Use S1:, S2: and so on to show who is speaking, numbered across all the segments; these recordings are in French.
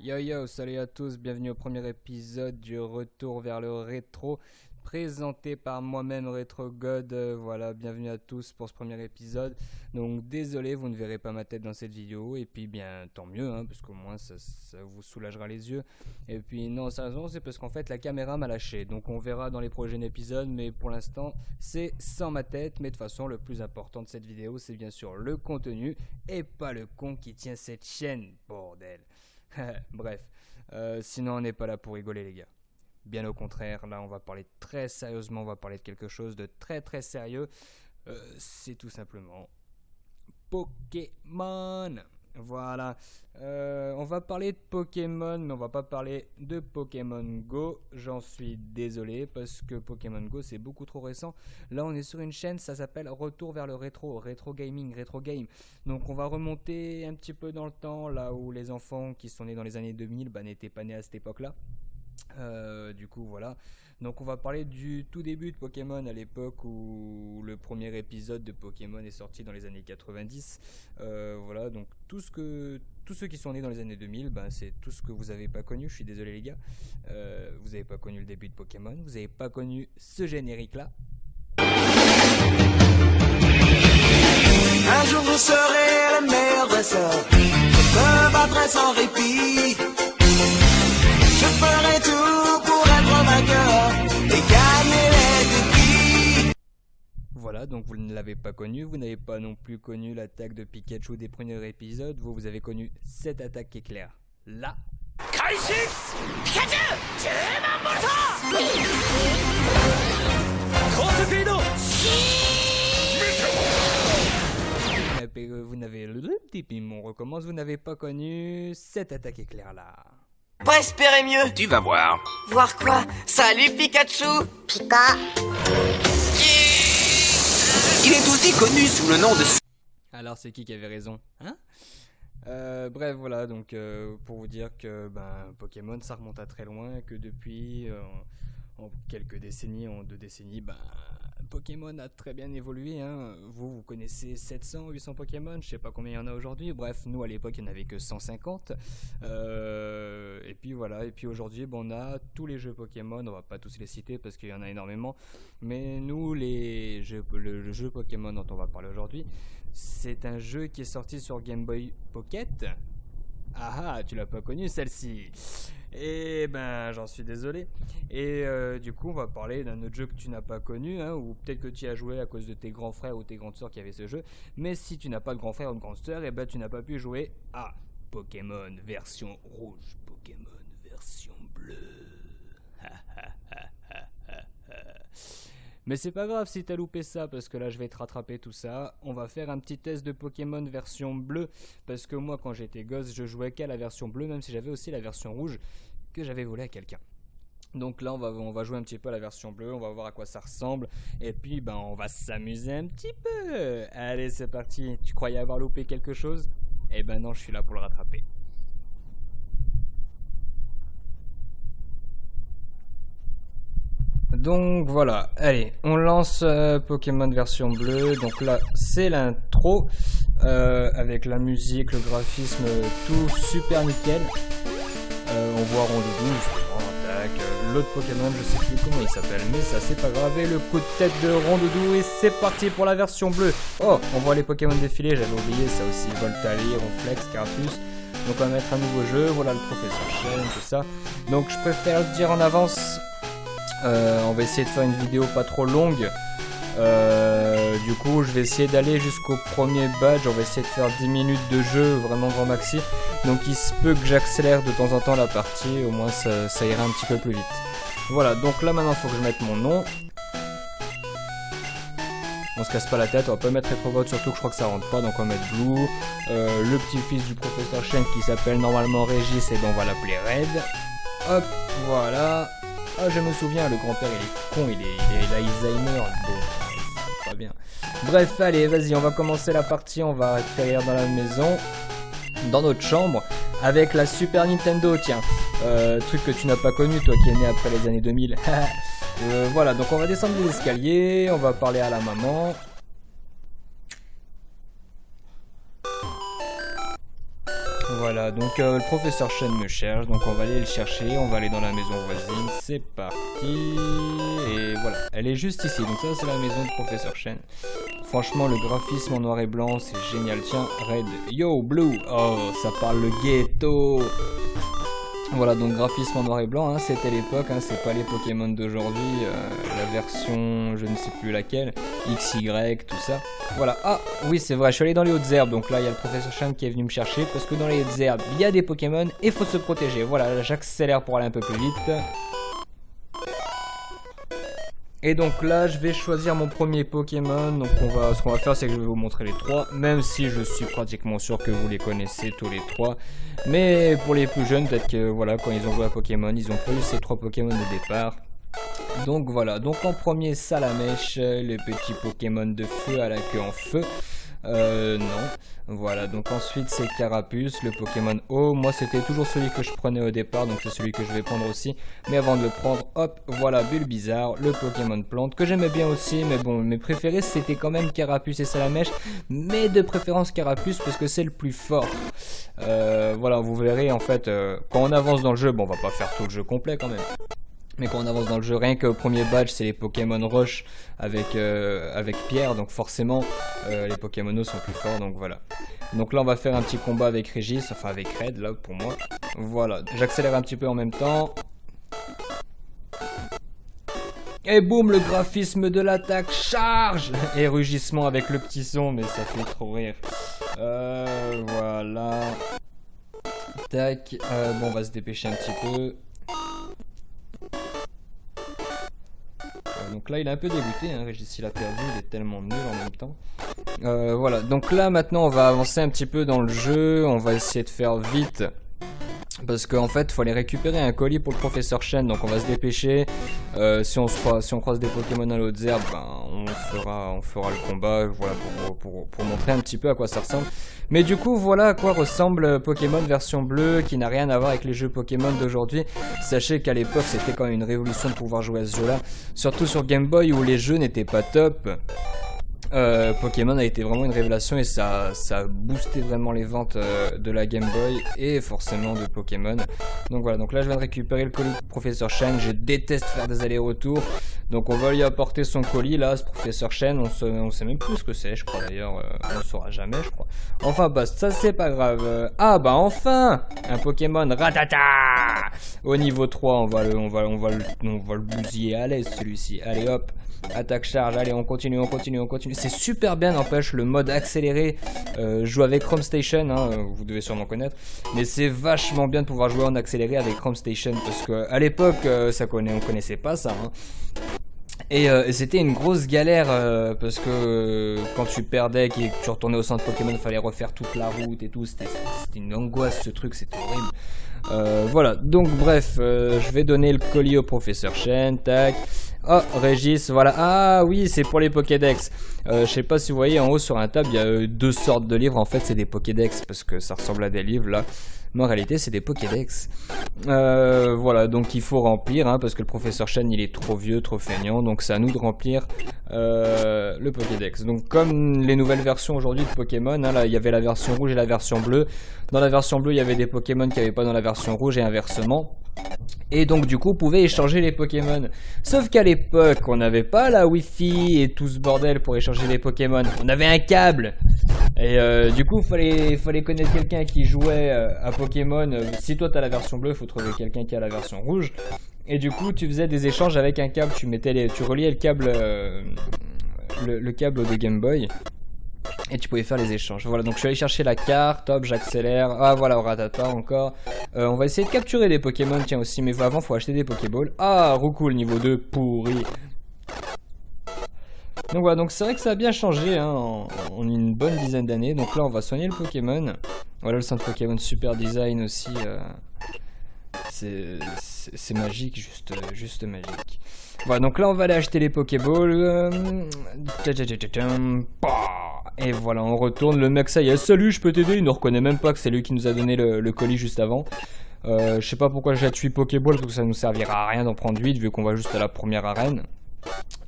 S1: Yo yo, salut à tous, bienvenue au premier épisode du Retour vers le rétro, présenté par moi-même RetroGod. Voilà, bienvenue à tous pour ce premier épisode. Donc désolé, vous ne verrez pas ma tête dans cette vidéo, et puis bien tant mieux, parce qu'au moins ça vous soulagera les yeux. Et puis non, sérieusement, c'est parce qu'en fait la caméra m'a lâché, donc on verra dans les prochains épisodes, mais pour l'instant c'est sans ma tête. Mais de toute façon, le plus important de cette vidéo, c'est bien sûr le contenu, et pas le con qui tient cette chaîne, bordel. Bref, sinon on n'est pas là pour rigoler les gars. Bien au contraire, là on va parler très sérieusement, on va parler de quelque chose de très très sérieux. C'est tout simplement Pokémon. Voilà, on va parler de Pokémon, mais on va pas parler de Pokémon Go. J'en suis désolé parce que Pokémon Go c'est beaucoup trop récent. Là on est sur une chaîne, ça s'appelle Retour vers le rétro, rétro gaming, rétro game. Donc on va remonter un petit peu dans le temps, là où les enfants qui sont nés dans les années 2000 n'étaient pas nés à cette époque-là. Du coup voilà, donc on va parler du tout début de Pokémon, à l'époque où le premier épisode de Pokémon est sorti dans les années 90. Voilà, donc tous ceux qui sont nés dans les années 2000, c'est tout ce que vous avez pas connu. Je suis désolé les gars, vous avez pas connu le début de Pokémon, vous avez pas connu ce générique là.
S2: Un jour je serai le meilleur dresseur, je me battrai sans répit. Je ferai tout pour être vainqueur et gagner les défis.
S1: Voilà, donc vous ne l'avez pas connu, vous n'avez pas non plus connu l'attaque de Pikachu des premiers épisodes, vous avez connu cette attaque éclair là. Vous n'avez on recommence, vous n'avez pas connu cette attaque éclair là.
S2: Pas espérer mieux.
S3: Tu vas voir.
S2: Voir quoi? Salut Pikachu.
S4: Pika.
S3: Il est aussi connu sous le nom de...
S1: Alors c'est qui avait raison, bref voilà, donc pour vous dire que Pokémon ça remonte à très loin, que depuis en quelques décennies, en 2 décennies, Pokémon a très bien évolué, Vous connaissez 700, 800 Pokémon, je sais pas combien il y en a aujourd'hui. Bref, nous à l'époque il n'y en avait que 150. Et puis voilà, et puis aujourd'hui on a tous les jeux Pokémon, on va pas tous les citer parce qu'il y en a énormément. Mais nous, le jeu Pokémon dont on va parler aujourd'hui, c'est un jeu qui est sorti sur Game Boy Pocket. Ah, tu l'as pas connu celle-ci. Et j'en suis désolé. Et du coup on va parler d'un autre jeu que tu n'as pas connu, ou peut-être que tu y as joué à cause de tes grands frères ou tes grandes sœurs qui avaient ce jeu. Mais si tu n'as pas de grand frère ou de grande sœur, tu n'as pas pu jouer à Pokémon version rouge, Pokémon version bleue. Mais c'est pas grave si t'as loupé ça, parce que là je vais te rattraper tout ça. On va faire un petit test de Pokémon version bleue, parce que moi quand j'étais gosse je jouais qu'à la version bleue, même si j'avais aussi la version rouge que j'avais volée à quelqu'un. Donc là on va jouer un petit peu à la version bleue, on va voir à quoi ça ressemble, et puis on va s'amuser un petit peu. Allez c'est parti, tu croyais avoir loupé quelque chose? Eh non, je suis là pour le rattraper. Donc voilà, allez, on lance Pokémon version bleue. Donc là, c'est l'intro avec la musique, le graphisme, tout super nickel. On voit Rondoudou, justement, attaque. L'autre Pokémon, je sais plus comment il s'appelle, mais ça c'est pas grave. Et le coup de tête de Rondoudou, et c'est parti pour la version bleue. Oh, on voit les Pokémon défiler, j'avais oublié ça aussi. Voltali, Ronflex, Carapuce. Donc on va mettre un nouveau jeu, voilà le professeur Chen, tout ça. Donc je préfère le dire en avance. On va essayer de faire une vidéo pas trop longue. Du coup je vais essayer d'aller jusqu'au premier badge. On va essayer de faire 10 minutes de jeu, vraiment grand maxi. Donc il se peut que j'accélère de temps en temps la partie, au moins ça ira un petit peu plus vite. Voilà, donc là maintenant il faut que je mette mon nom. On se casse pas la tête, on va pas mettre RetroGod, surtout que je crois que ça rentre pas, donc on va mettre Blue. Le petit-fils du professeur Chen qui s'appelle normalement Régis, et on va l'appeler Red. Hop, voilà. Ah, je me souviens, le grand-père il est con, il est Alzheimer. Bon, c'est pas bien. Bref, allez, vas-y, on va commencer la partie. On va atterrir dans la maison, dans notre chambre, avec la Super Nintendo, tiens. Truc que tu n'as pas connu, toi qui es né après les années 2000. Voilà, donc on va descendre les escaliers, on va parler à la maman. voilà, donc le professeur Chen me cherche, donc on va aller le chercher, on va aller dans la maison voisine, c'est parti, et voilà, elle est juste ici, donc ça c'est la maison du professeur Chen. Franchement le graphisme en noir et blanc c'est génial, tiens, Red, yo Blue, oh ça parle le ghetto. Voilà, donc graphisme en noir et blanc, hein, c'était l'époque, hein, c'est pas les Pokémon d'aujourd'hui, la version, je ne sais plus laquelle, XY, tout ça. Voilà, ah oui c'est vrai, je suis allé dans les hautes herbes, donc là il y a le professeur Chen qui est venu me chercher, parce que dans les hautes herbes, il y a des Pokémon et faut se protéger. Voilà, j'accélère pour aller un peu plus vite. Et donc là, je vais choisir mon premier Pokémon. Donc ce qu'on va faire, c'est que je vais vous montrer les trois, même si je suis pratiquement sûr que vous les connaissez tous les trois. Mais pour les plus jeunes, peut-être que voilà, quand ils ont joué à Pokémon, ils ont pas eu ces trois Pokémon au départ. Donc voilà, donc en premier Salamèche, le petit Pokémon de feu à la queue en feu. Non, voilà, donc ensuite c'est Carapuce, le Pokémon eau. Moi c'était toujours celui que je prenais au départ, donc c'est celui que je vais prendre aussi. Mais avant de le prendre, hop, voilà Bulbizarre, le Pokémon plante, que j'aimais bien aussi. Mais bon, mes préférés c'était quand même Carapuce et Salamèche. Mais de préférence Carapuce parce que c'est le plus fort. Voilà, vous verrez en fait, quand on avance dans le jeu, bon on va pas faire tout le jeu complet quand même. Mais quand on avance dans le jeu, rien qu'au premier badge, c'est les Pokémon Rush avec Pierre, donc forcément les Pokémonos sont plus forts, donc voilà. Donc là on va faire un petit combat avec Régis, enfin avec Red là pour moi. Voilà, j'accélère un petit peu en même temps. Et boum, le graphisme de l'attaque charge. Et rugissement avec le petit son, mais ça fait trop rire. Voilà. Tac, bon on va se dépêcher un petit peu. Donc là il est un peu dégoûté, hein, Régis il a perdu, il est tellement nul en même temps. Voilà, donc là maintenant on va avancer un petit peu dans le jeu, on va essayer de faire vite. Parce qu'en fait il faut aller récupérer un colis pour le professeur Chen, donc on va se dépêcher. Si on croise des Pokémon à l'autre herbe, ben, on fera le combat, voilà, pour montrer un petit peu à quoi ça ressemble. Mais du coup voilà à quoi ressemble Pokémon version bleue, qui n'a rien à voir avec les jeux Pokémon d'aujourd'hui. Sachez qu'à l'époque c'était quand même une révolution de pouvoir jouer à ce jeu là, surtout sur Game Boy où les jeux n'étaient pas top. Pokémon a été vraiment une révélation et ça a boosté vraiment les ventes de la Game Boy et forcément de Pokémon. Donc voilà, donc là je viens de récupérer le colis du professeur Chen. Je déteste faire des allers-retours, donc on va lui apporter son colis là, ce professeur Chen. On sait même plus ce que c'est, je crois d'ailleurs, on ne saura jamais, je crois. Enfin bah ça c'est pas grave. Ah bah enfin un Pokémon Ratata au niveau 3. On va le bousiller à l'aise celui-ci. Allez hop, attaque charge, allez on continue. C'est super bien, n'empêche, le mode accéléré. Je joue avec Chrome Station, hein, vous devez sûrement connaître, mais c'est vachement bien de pouvoir jouer en accéléré avec Chrome Station parce que à l'époque on connaissait pas ça, hein. Et c'était une grosse galère parce que quand tu perdais et que tu retournais au centre Pokémon, il fallait refaire toute la route et tout, c'était une angoisse ce truc, c'était horrible. Voilà, donc bref, je vais donner le colis au professeur Chen, tac. Oh, Régis, voilà. Ah oui, c'est pour les Pokédex. Je sais pas si vous voyez en haut sur un tab, il y a deux sortes de livres. En fait, c'est des Pokédex parce que ça ressemble à des livres là. Mais en réalité, c'est des Pokédex. Voilà, donc il faut remplir, hein, parce que le professeur Chen il est trop vieux, trop feignant. Donc c'est à nous de remplir le Pokédex. Donc comme les nouvelles versions aujourd'hui de Pokémon, hein, là il y avait la version rouge et la version bleue. Dans la version bleue, il y avait des Pokémon qui n'avaient pas dans la version rouge et inversement. Et donc du coup, on pouvait échanger les Pokémon. Sauf qu'à l'époque, on n'avait pas la Wi-Fi et tout ce bordel pour échanger les Pokémon. On avait un câble. Et du coup, fallait connaître quelqu'un qui jouait à Pokémon. Si toi t'as la version bleue, il faut trouver quelqu'un qui a la version rouge. Et du coup, tu faisais des échanges avec un câble. Tu reliais le câble, le câble de Game Boy. Et tu pouvais faire les échanges. Voilà, donc je suis allé chercher la carte, hop, j'accélère. Ah voilà, Rattata encore. On va essayer de capturer des Pokémon, tiens aussi, mais avant faut acheter des Pokéballs. Ah, Roucoule niveau 2, pourri. Donc voilà, donc c'est vrai que ça a bien changé hein, en une bonne dizaine d'années. Donc là on va soigner le Pokémon. Voilà le centre Pokémon super design aussi. C'est magique, juste magique. Voilà, donc là on va aller acheter les Pokéballs. Et voilà, on retourne, le mec ça y est, salut je peux t'aider, il ne reconnaît même pas que c'est lui qui nous a donné le colis juste avant. Je sais pas pourquoi j'ai 8 Pokéballs, parce que ça nous servira à rien d'en prendre 8 vu qu'on va juste à la première arène.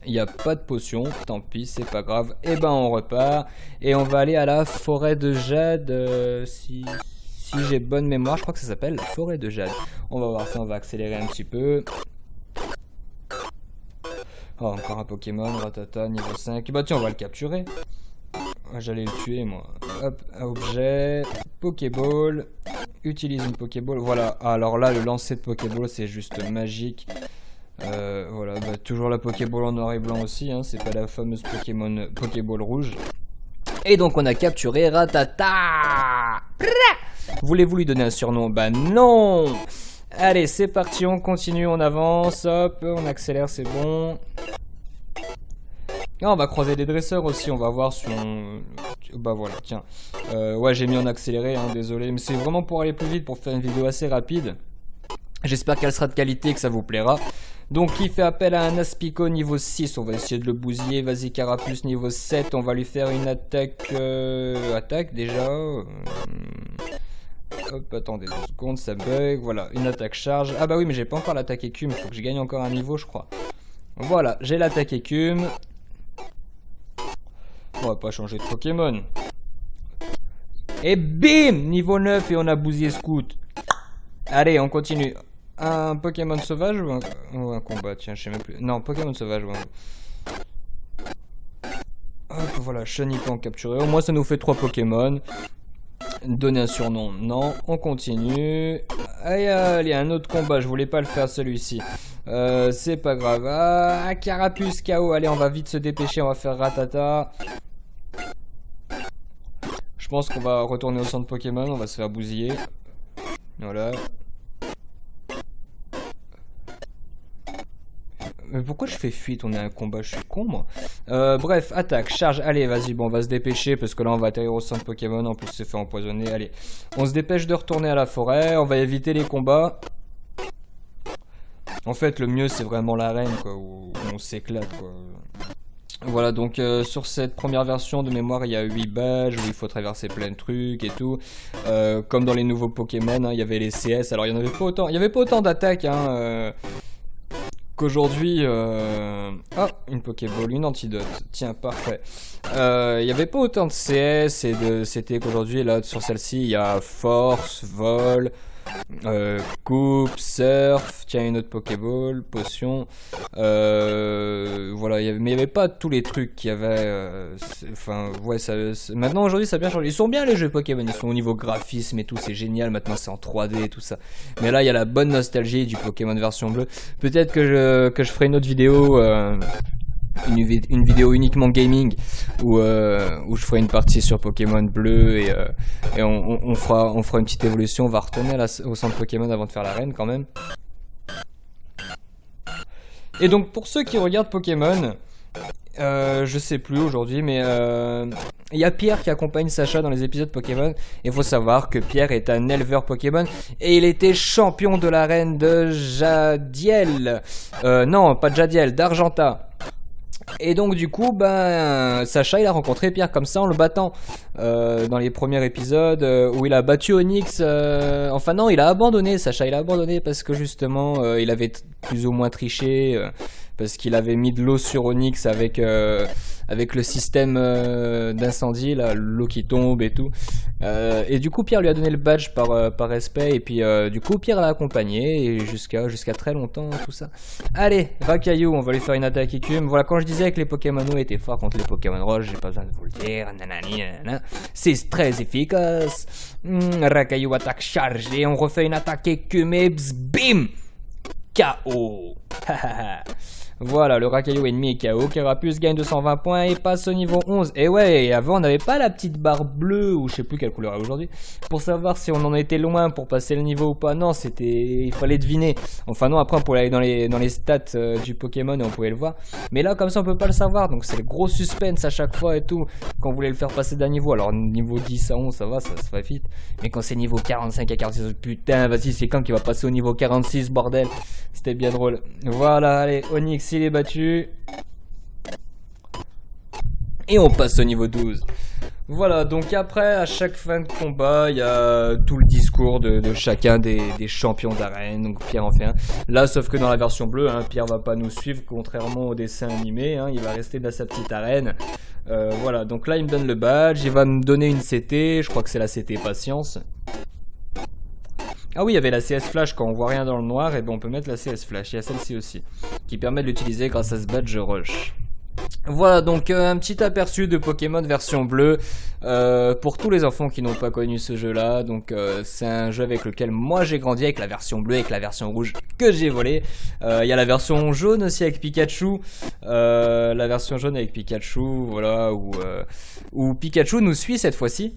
S1: Il n'y a pas de potion, tant pis, c'est pas grave. Et ben on repart, et on va aller à la forêt de Jade, si Si j'ai bonne mémoire, je crois que ça s'appelle Forêt de Jade. On va voir ça, on va accélérer un petit peu. Oh, encore un Pokémon, Ratata, niveau 5. Bah tiens, on va le capturer. J'allais le tuer, moi. Hop, objet, Pokéball. Utilise une Pokéball. Voilà, alors là, le lancer de Pokéball, c'est juste magique. Voilà, bah, toujours la Pokéball en noir et blanc aussi, hein, c'est pas la fameuse Pokéball rouge. Et donc on a capturé Ratata. Voulez-vous lui donner un surnom? Bah non. Allez, c'est parti, on continue, on avance, hop, on accélère, c'est bon. Ah, on va croiser des dresseurs aussi, on va voir si on... Bah voilà, tiens. Ouais, j'ai mis en accéléré, hein, désolé, mais c'est vraiment pour aller plus vite, pour faire une vidéo assez rapide. J'espère qu'elle sera de qualité, que ça vous plaira. Donc il fait appel à un Aspico niveau 6, on va essayer de le bousiller. Vas-y Carapuce niveau 7, on va lui faire une attaque... Attaque déjà... Hop, attendez 2 secondes, ça bug, voilà, une attaque charge. Ah bah oui, mais j'ai pas encore l'attaque écume, faut que je gagne encore un niveau je crois. Voilà, j'ai l'attaque écume. On va pas changer de Pokémon. Et bim, niveau 9 et on a bousillé Scout. Allez, on continue. Un Pokémon sauvage ou un combat? Tiens, je sais même plus. Non, Pokémon sauvage. Ouais. Hop, voilà, Chenipan capturé. Au moins, ça nous fait 3 Pokémon. Donner un surnom, non. On continue. Allez, allez, un autre combat. Je voulais pas le faire celui-ci. C'est pas grave. Ah, Carapuce KO. Allez, on va vite se dépêcher. On va faire Ratata. Je pense qu'on va retourner au centre Pokémon. On va se faire bousiller. Voilà. Mais pourquoi je fais fuite? On est à un combat, je suis con moi. Bref, attaque, charge, allez vas-y, bon on va se dépêcher parce que là on va atterrir au centre Pokémon, en plus c'est fait empoisonner, allez. On se dépêche de retourner à la forêt, on va éviter les combats. En fait le mieux c'est vraiment l'arène quoi, où on s'éclate quoi. Voilà donc sur cette première version de mémoire il y a 8 badges où il faut traverser plein de trucs et tout. Comme dans les nouveaux Pokémon, hein, il y avait les CS, alors il n'y avait pas autant d'attaques hein, qu'aujourd'hui, ah, une Pokéball, une antidote, tiens, parfait. Il n'y avait pas autant de CS et de CT qu'aujourd'hui, là, sur celle-ci, il y a Force, Vol, Coupe, Surf, tiens, une autre Pokéball, Potion, voilà, mais il n'y avait pas tous les trucs qu'il y avait, enfin, ouais, maintenant, aujourd'hui, ça a bien changé. Ils sont bien, les jeux Pokémon, ils sont au niveau graphisme et tout, c'est génial, maintenant, c'est en 3D et tout ça. Mais là, il y a la bonne nostalgie du Pokémon version bleue. Peut-être que je ferai une autre vidéo, une vidéo uniquement gaming où je ferai une partie sur Pokémon bleu et on fera une petite évolution. On va retourner au centre Pokémon avant de faire l'arène quand même. Et donc pour ceux qui regardent Pokémon, je sais plus aujourd'hui, mais il y a Pierre qui accompagne Sacha dans les épisodes Pokémon. Il faut savoir que Pierre est un éleveur Pokémon et il était champion de l'arène de Jadiel. Non, pas de Jadiel, d'Argenta. Et donc du coup, ben, Sacha il a rencontré Pierre comme ça en le battant dans les premiers épisodes où il a battu Onix. Enfin non, il a abandonné, Sacha il a abandonné parce que justement il avait plus ou moins triché. Parce qu'il avait mis de l'eau sur Onix avec le système d'incendie, là, l'eau qui tombe et tout. Et du coup, Pierre lui a donné le badge par respect. Et puis, du coup, Pierre l'a accompagné et jusqu'à très longtemps, tout ça. Allez, Racaillou, on va lui faire une attaque écume. Voilà, quand je disais que les Pokémon étaient forts contre les Pokémon rouges, j'ai pas besoin de vous le dire. C'est très efficace. Racaillou attaque chargée. On refait une attaque écume et bim! KO. Voilà, le Racaillou ennemi est KO. Carapuce gagne 220 points et passe au niveau 11. Et ouais, avant on n'avait pas la petite barre bleue, ou je sais plus quelle couleur est aujourd'hui, pour savoir si on en était loin pour passer le niveau ou pas. Non, il fallait deviner. Enfin non, après on pouvait aller dans les stats du Pokémon et on pouvait le voir. Mais là, comme ça, on peut pas le savoir. Donc c'est le gros suspense à chaque fois et tout. Quand vous voulez le faire passer d'un niveau. Alors niveau 10 à 11, ça va, ça se fait vite. Mais quand c'est niveau 45 à 46, putain, vas-y, c'est quand qu'il va passer au niveau 46, bordel. C'était bien drôle. Voilà, allez, Onix il est battu. Et on passe au niveau 12. Voilà, donc après, à chaque fin de combat, il y a tout le discours de chacun des champions d'arène. Donc Pierre en fait un. Là, sauf que dans la version bleue, hein, Pierre va pas nous suivre, contrairement au dessin animé. Hein, il va rester dans sa petite arène. Voilà, donc là, il me donne le badge. Il va me donner une CT. Je crois que c'est la CT Patience. Ah oui, il y avait la CS Flash, quand on voit rien dans le noir, et ben on peut mettre la CS Flash. Il y a celle-ci aussi, qui permet de l'utiliser grâce à ce badge Rush. Voilà donc un petit aperçu de Pokémon version bleue pour tous les enfants qui n'ont pas connu ce jeu là. Donc c'est un jeu avec lequel moi j'ai grandi, avec la version bleue, avec la version rouge que j'ai volée. Il y a la version jaune aussi avec Pikachu, la version jaune avec Pikachu, voilà, où Pikachu nous suit cette fois-ci.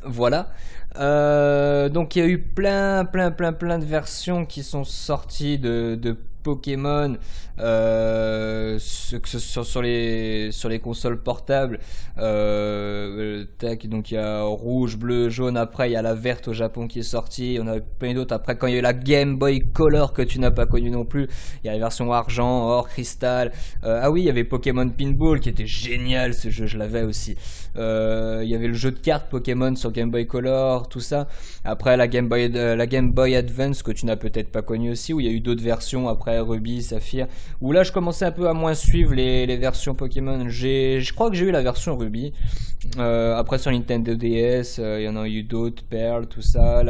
S1: Voilà. Donc il y a eu plein de versions qui sont sorties de Pokémon, que ce soit sur les consoles portables. Donc il y a rouge, bleu, jaune. Après il y a la verte au Japon qui est sortie. On a plein d'autres. Après quand il y a eu la Game Boy Color que tu n'as pas connu non plus, il y a la version argent, or, cristal. Ah oui, il y avait Pokémon Pinball qui était génial, ce jeu, je l'avais aussi. Il y avait le jeu de cartes Pokémon sur Game Boy Color, tout ça. Après la Game Boy Advance que tu n'as peut-être pas connu aussi, où il y a eu d'autres versions après Ruby, Saphir, où là je commençais un peu à moins suivre les versions Pokémon. Je crois que j'ai eu la version Ruby. Après sur Nintendo DS, il y en a eu d'autres, Pearl, tout ça.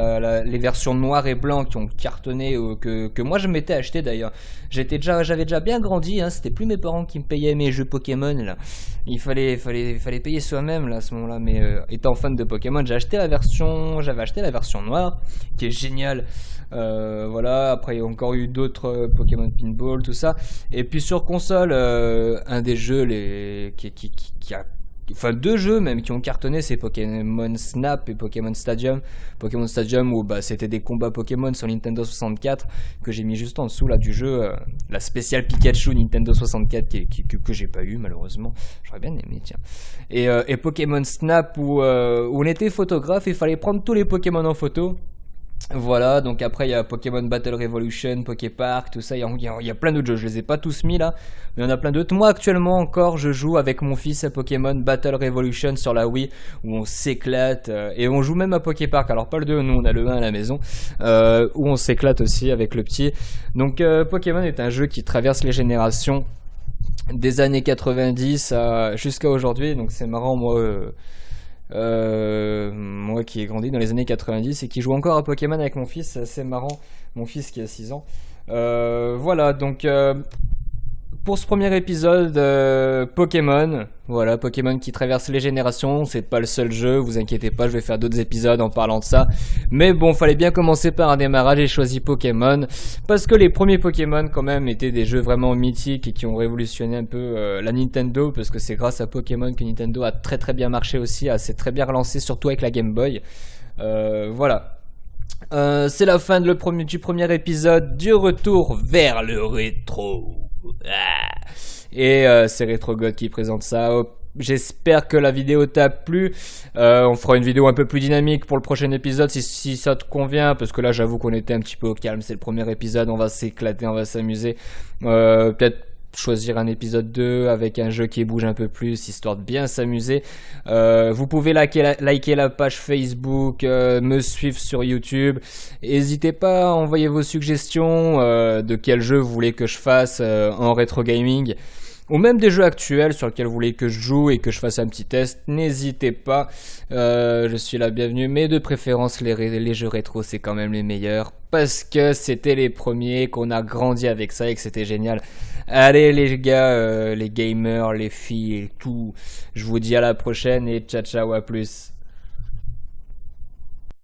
S1: Les versions noir et blanc qui ont cartonné, que moi je m'étais acheté d'ailleurs. J'avais déjà bien grandi, hein, c'était plus mes parents qui me payaient mes jeux Pokémon là. Il fallait payer soi-même là à ce moment-là. Mais étant fan de Pokémon, j'avais acheté la version noire qui est géniale. Voilà, après il y a encore eu d'autres Pokémon Pinball, tout ça. Et puis sur console, un des jeux qui a, enfin deux jeux même qui ont cartonné, c'est Pokémon Snap et Pokémon Stadium. Pokémon Stadium où c'était des combats Pokémon sur Nintendo 64, que j'ai mis juste en dessous là du jeu, la spéciale Pikachu Nintendo 64 que j'ai pas eu malheureusement. J'aurais bien aimé, tiens. Et Pokémon Snap où on était photographe et il fallait prendre tous les Pokémon en photo. Voilà, donc après il y a Pokémon Battle Revolution, Poképark, tout ça, il y a plein d'autres jeux, je les ai pas tous mis là, mais il y en a plein d'autres. Moi actuellement encore, je joue avec mon fils à Pokémon Battle Revolution sur la Wii, où on s'éclate, et on joue même à Poképark, alors pas le 2, nous on a le 1 à la maison, où on s'éclate aussi avec le petit. Donc Pokémon est un jeu qui traverse les générations, des années 90 jusqu'à aujourd'hui, donc c'est marrant, moi qui ai grandi dans les années 90 et qui joue encore à Pokémon avec mon fils, c'est assez marrant, mon fils qui a 6 ans. Voilà, donc pour ce premier épisode, Pokémon, voilà, Pokémon qui traverse les générations, c'est pas le seul jeu, vous inquiétez pas, je vais faire d'autres épisodes en parlant de ça. Mais bon, fallait bien commencer par un démarrage, j'ai choisi Pokémon, parce que les premiers Pokémon quand même étaient des jeux vraiment mythiques et qui ont révolutionné un peu la Nintendo, parce que c'est grâce à Pokémon que Nintendo a très bien marché aussi, s'est très bien relancé, surtout avec la Game Boy. Voilà. C'est la fin du premier épisode du retour vers le rétro. Et c'est RetroGod qui présente ça. J'espère que la vidéo t'a plu. On fera une vidéo un peu plus dynamique pour le prochain épisode si ça te convient, parce que là j'avoue qu'on était un petit peu au calme, c'est le premier épisode, on va s'éclater, on va s'amuser. Peut-être choisir un épisode 2 avec un jeu qui bouge un peu plus, histoire de bien s'amuser. Vous pouvez liker la page Facebook, me suivre sur YouTube. N'hésitez pas à envoyer vos suggestions de quel jeu vous voulez que je fasse en rétro gaming, ou même des jeux actuels sur lesquels vous voulez que je joue et que je fasse un petit test. N'hésitez pas, je suis la bienvenue, mais de préférence les jeux rétro, c'est quand même les meilleurs, parce que c'était les premiers, qu'on a grandi avec ça et que c'était génial. Allez les gars, les gamers, les filles et tout, je vous dis à la prochaine et ciao, à plus.